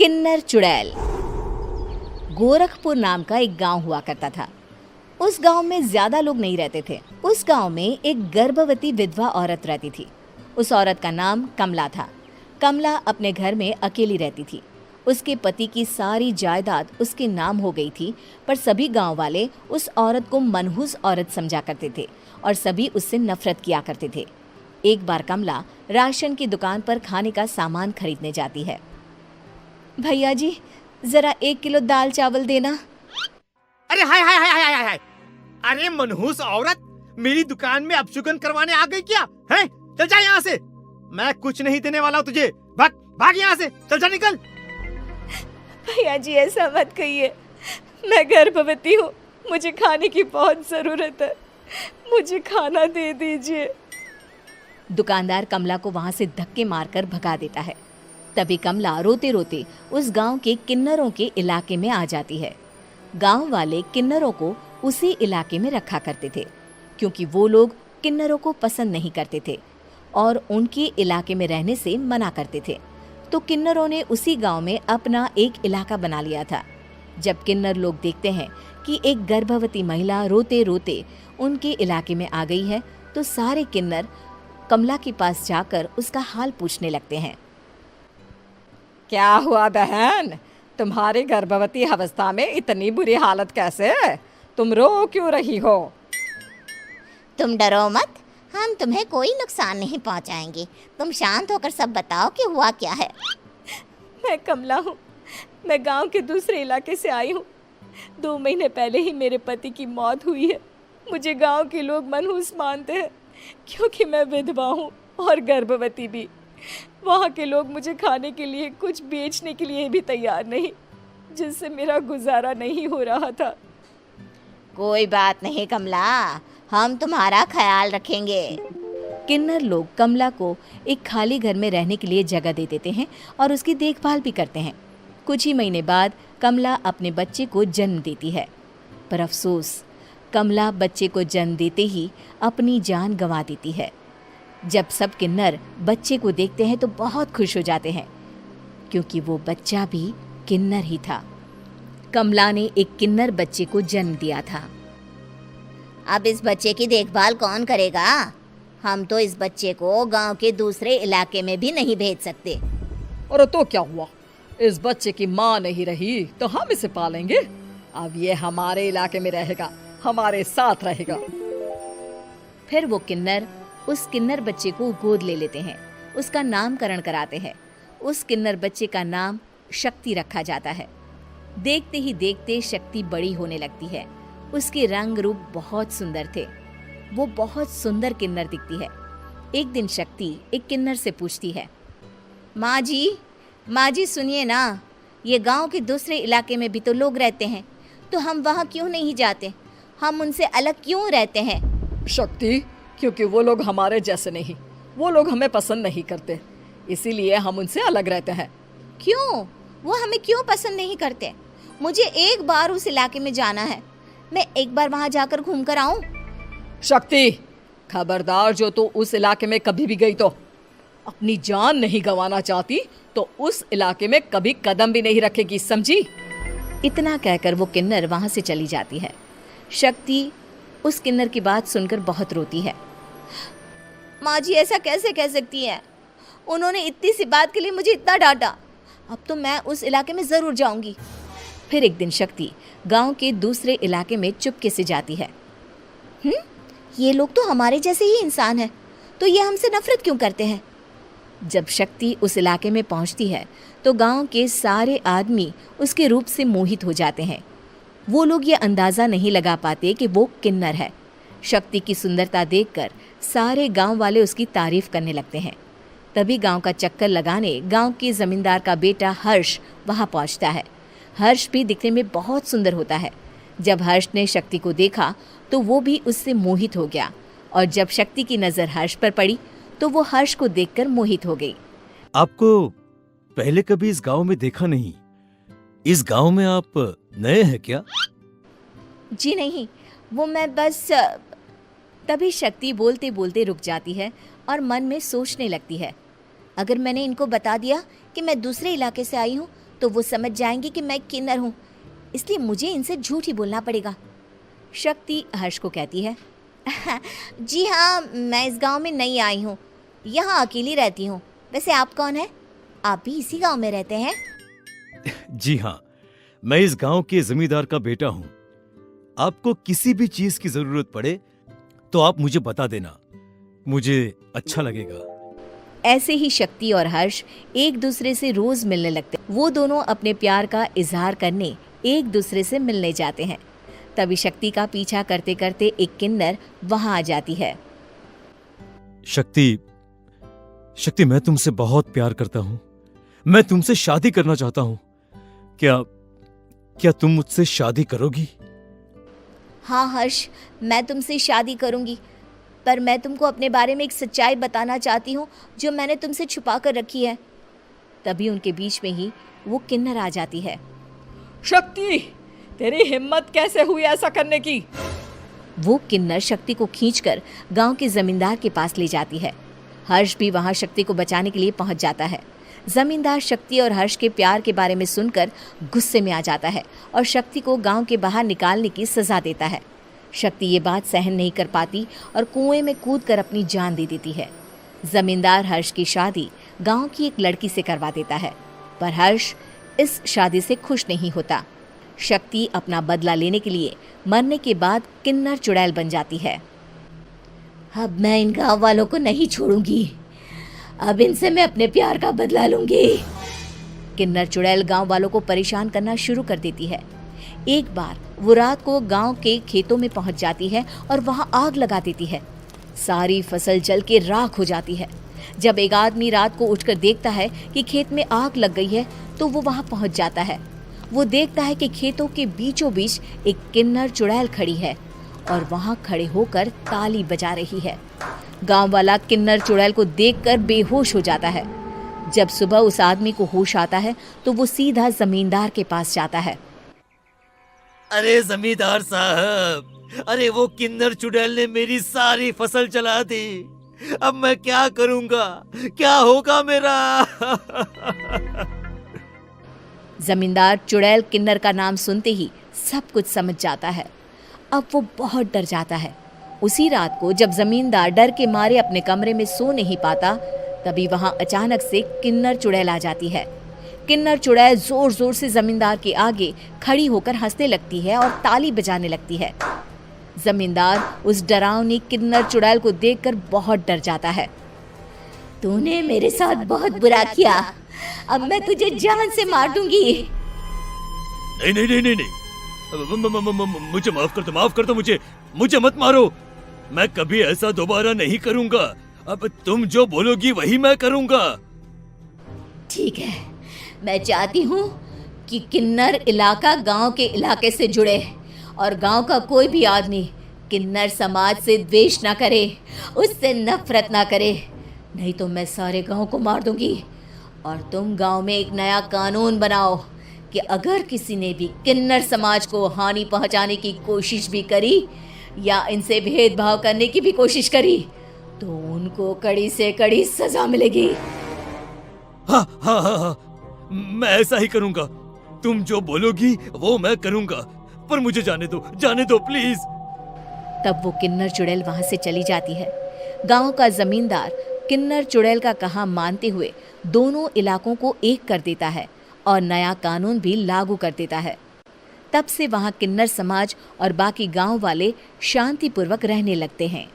किन्नर चुड़ैल। गोरखपुर नाम का एक गांव हुआ करता था। उस गांव में ज्यादा लोग नहीं रहते थे। उस गांव में एक गर्भवती विधवा औरत रहती थी। उस औरत का नाम कमला था। कमला अपने घर में अकेली रहती थी। उसके पति की सारी जायदाद उसके नाम हो गई थी, पर सभी गांव वाले उस औरत को मनहूस औरत समझा करते थे और सभी उससे नफरत किया करते थे। एक बार कमला राशन की दुकान पर खाने का सामान खरीदने जाती है। भैया जी, जरा 1 किलो दाल चावल देना। अरे हाय हाय हाय हाय हाय हाय! अरे मनहूस औरत, मेरी दुकान में अपशुगन करवाने आ गई क्या? हैं? चल जा यहाँ से। मैं कुछ नहीं देने वाला हूँ तुझे। भाग भाग यहाँ से, चल जा, निकल। भैया जी, ऐसा मत कहिए। मैं गर्भवती हूँ, मुझे खाने की बहुत जरूरत है। मुझे खाना दे दीजिए। दुकानदार कमला को वहां से धक्के मारकर भगा देता है। तभी कमला रोते रोते उस गांव के किन्नरों के इलाके में आ जाती है। गांव वाले किन्नरों को उसी इलाके में रखा करते थे, क्योंकि वो लोग किन्नरों को पसंद नहीं करते थे और उनके इलाके में रहने से मना करते थे। तो किन्नरों ने उसी गांव में अपना एक इलाका बना लिया था। जब किन्नर लोग देखते हैं कि एक गर्भवती महिला रोते रोते उनके इलाके में आ गई है, तो सारे किन्नर कमला के पास जाकर उसका हाल पूछने लगते हैं। क्या हुआ बहन, तुम्हारी गर्भवती अवस्था में इतनी बुरी हालत कैसे है? तुम रो क्यों रही हो? तुम डरो मत, हम तुम्हें कोई नुकसान नहीं पहुंचाएंगे। तुम शांत होकर सब बताओ कि हुआ क्या है। मैं कमला हूँ। मैं गांव के दूसरे इलाके से आई हूँ। 2 महीने पहले ही मेरे पति की मौत हुई है। मुझे गांव के लोग मनहूस मानते हैं, क्योंकि मैं विधवा हूँ और गर्भवती भी। वहाँ के लोग मुझे खाने के लिए कुछ बेचने के लिए भी तैयार नहीं, जिससे मेरा गुजारा नहीं हो रहा था। कोई बात नहीं कमला, हम तुम्हारा ख्याल रखेंगे। किन्नर लोग कमला को एक खाली घर में रहने के लिए जगह दे देते हैं और उसकी देखभाल भी करते हैं। कुछ ही महीने बाद कमला अपने बच्चे को जन्म देती है, पर अफसोस, कमला बच्चे को जन्म देते ही अपनी जान गंवा देती है। जब सब किन्नर बच्चे को देखते हैं तो बहुत खुश हो जाते हैं, क्योंकि वो बच्चा भी किन्नर ही था। कमला ने एक किन्नर बच्चे को जन्म दिया था। अब इस बच्चे की देखभाल कौन करेगा? हम तो इस बच्चे को गांव के दूसरे इलाके में भी नहीं भेज सकते। और तो क्या हुआ, इस बच्चे की माँ नहीं रही तो हम इसे पालेंगे। अब ये हमारे इलाके में रहेगा, हमारे साथ रहेगा। फिर वो किन्नर उस किन्नर बच्चे को गोद ले लेते हैं, उसका नामकरण कराते हैं। उस किन्नर बच्चे का नाम शक्ति रखा जाता है। देखते ही देखते शक्ति बड़ी होने लगती है। उसके रंग रूप बहुत सुंदर थे। वो बहुत सुंदर किन्नर दिखती है। एक दिन शक्ति एक किन्नर से पूछती है, माँ जी सुनिए ना, ये गांव के दूसरे इलाके में भी तो लोग रहते हैं, तो हम वहाँ क्यों नहीं जाते? हम उनसे अलग क्यों रहते हैं? शक्ति, क्योंकि वो लोग हमारे जैसे नहीं, वो लोग हमें पसंद नहीं करते, इसीलिए हम उनसे अलग रहते हैं। क्यों? वो हमें क्यों पसंद नहीं करते? मुझे एक बार उस इलाके में जाना है। मैं एक बार वहाँ जाकर घूम कर आऊँ। शक्ति, खबरदार, जो तू उस इलाके में कभी भी गई तो अपनी जान नहीं गंवाना चाहती तो उस इलाके में कभी कदम भी नहीं रखेगी, समझी? इतना कहकर वो किन्नर वहाँ से चली जाती है। शक्ति उस किन्नर की बात सुनकर बहुत रोती है। माँ जी, ऐसा कैसे कह सकती हैं? उन्होंने इतनी सी बात के लिए मुझे इतना डांटा। अब तो मैं उस इलाके में ज़रूर जाऊंगी। फिर एक दिन शक्ति गांव के दूसरे इलाके में चुपके से जाती है। ये लोग तो हमारे जैसे ही इंसान हैं, तो ये हमसे नफरत क्यों करते हैं? जब शक्ति उस इलाके में पहुंचती है तो गांव के सारे आदमी उसके रूप से मोहित हो जाते हैं। वो लोग ये अंदाज़ा नहीं लगा पाते कि वो किन्नर है। शक्ति की सुंदरता देखकर सारे गांव वाले उसकी तारीफ करने लगते हैं। तभी गांव का चक्कर लगाने गांव के जमींदार का बेटा हर्ष वहां पहुंचता है। हर्ष भी दिखने में बहुत सुंदर होता है। जब हर्ष ने शक्ति को देखा तो वो भी उससे मोहित हो गया, और जब शक्ति की नज़र हर्ष पर पड़ी तो वो हर्ष को देखकर मोहित हो गई। आपको पहले कभी इस गांव में देखा नहीं। इस गांव में आप नए हैं क्या? जी नहीं, वो मैं बस। तभी शक्ति बोलते बोलते रुक जाती है और मन में सोचने लगती है, अगर मैंने इनको बता दिया कि मैं दूसरे इलाके से आई हूँ तो वो समझ जाएंगे कि मैं किन्नर हूँ, इसलिए मुझे इनसे झूठ ही बोलना पड़ेगा। शक्ति हर्ष को कहती है, जी हाँ, मैं इस गांव में नई आई हूँ, यहाँ अकेली रहती हूँ। वैसे आप कौन है? आप भी इसी गांव में रहते हैं? जी हाँ, मैं इस गांव के जमींदार का बेटा हूँ। आपको किसी भी चीज की जरूरत पड़े तो आप मुझे बता देना, मुझे अच्छा लगेगा। ऐसे ही शक्ति और हर्ष एक दूसरे से रोज मिलने लगते। वो दोनों अपने प्यार का इजहार करने एक दूसरे से मिलने जाते हैं। तभी शक्ति का पीछा करते करते एक किन्नर वहां आ जाती है। शक्ति, शक्ति, मैं तुमसे बहुत प्यार करता हूँ। मैं तुमसे शादी करना चाहता हूँ। क्या तुम मुझसे शादी करोगी? हाँ हर्ष, मैं तुमसे शादी करूँगी, पर मैं तुमको अपने बारे में एक सच्चाई बताना चाहती हूँ जो मैंने तुमसे छुपा कर रखी है। तभी उनके बीच में ही वो किन्नर आ जाती है। शक्ति, तेरी हिम्मत कैसे हुई ऐसा करने की? वो किन्नर शक्ति को खींचकर गांव के जमींदार के पास ले जाती है। हर्ष भी वहां शक्ति को बचाने के लिए पहुंच जाता है। जमींदार शक्ति और हर्ष के प्यार के बारे में सुनकर गुस्से में आ जाता है और शक्ति को गांव के बाहर निकालने की सजा देता है। शक्ति ये बात सहन नहीं कर पाती और कुएं में कूदकर अपनी जान दे देती है। जमींदार हर्ष की शादी गांव की एक लड़की से करवा देता है, पर हर्ष इस शादी से खुश नहीं होता। शक्ति अपना बदला लेने के लिए मरने के बाद किन्नर चुड़ैल बन जाती है। अब मैं इन गाँव वालों को नहीं छोड़ूंगी, अब इनसे मैं अपने प्यार का बदला लूंगी। किन्नर चुड़ैल गांव वालों को परेशान करना शुरू कर देती है। एक बार वो रात को गांव के खेतों में पहुंच जाती है और वहां आग लगा देती है। सारी फसल जल के राख हो जाती है। जब एक आदमी रात को उठकर देखता है कि खेत में आग लग गई है तो वो वहां पहुंच जाता है। वो देखता है कि खेतों के बीचों बीच एक किन्नर चुड़ैल खड़ी है और वहां खड़े होकर ताली बजा रही है। गांव वाला किन्नर चुड़ैल को देखकर बेहोश हो जाता है। जब सुबह उस आदमी को होश आता है तो वो सीधा जमींदार के पास जाता है। अरे जमींदार साहब, अरे वो किन्नर चुड़ैल ने मेरी सारी फसल जला दी। अब मैं क्या करूंगा? क्या होगा मेरा? जमींदार चुड़ैल किन्नर का नाम सुनते ही सब कुछ समझ जाता है। अब वो बहुत डर जाता है। उसी रात को जब जमींदार डर के मारे अपने कमरे में सो नहीं पाता, तभी वहां अचानक से किन्नर चुड़ैल आ जाती है। किन्नर चुड़ैल जोर जोर से जमींदार के आगे खड़ी होकर हंसने लगती है और ताली बजाने लगती है। जमींदार उस डरावनी किन्नर चुड़ैल को देखकर बहुत डर जाता है। तूने मेरे साथ बहुत बुरा किया, अब मैं तुझे जान से मार दूंगी। नहीं नहीं नहीं नहीं नहीं, मुझे माफ कर दो, मुझे मत मारो। मैं कभी ऐसा दोबारा नहीं करूंगा। अब तुम जो बोलोगी वही मैं करूंगा। ठीक है, मैं चाहती हूँ कि किन्नर इलाका गांव के इलाके से जुड़े और गांव का कोई भी आदमी किन्नर समाज से द्वेष ना करे, उससे नफरत ना करे, नहीं तो मैं सारे गांव को मार दूंगी। और तुम गांव में एक नया कानून बनाओ कि अगर किसी ने भी किन्नर समाज को हानि पहुंचाने की कोशिश भी करी या इनसे भेदभाव करने की भी कोशिश करी तो उनको कड़ी से कड़ी सजा मिलेगी। हाँ हाँ हाँ हाँ, मैं ऐसा ही करूंगा। तुम जो बोलोगी वो मैं करूंगा, पर मुझे जाने दो प्लीज। तब वो किन्नर चुड़ैल वहां से चली जाती है। गांव का जमींदार किन्नर चुड़ैल का कहा मानते हुए दोनों इलाकों को एक कर देता है और नया कानून भी लागू कर देता है। तब से वहां किन्नर समाज और बाकी गांव वाले शांतिपूर्वक रहने लगते हैं।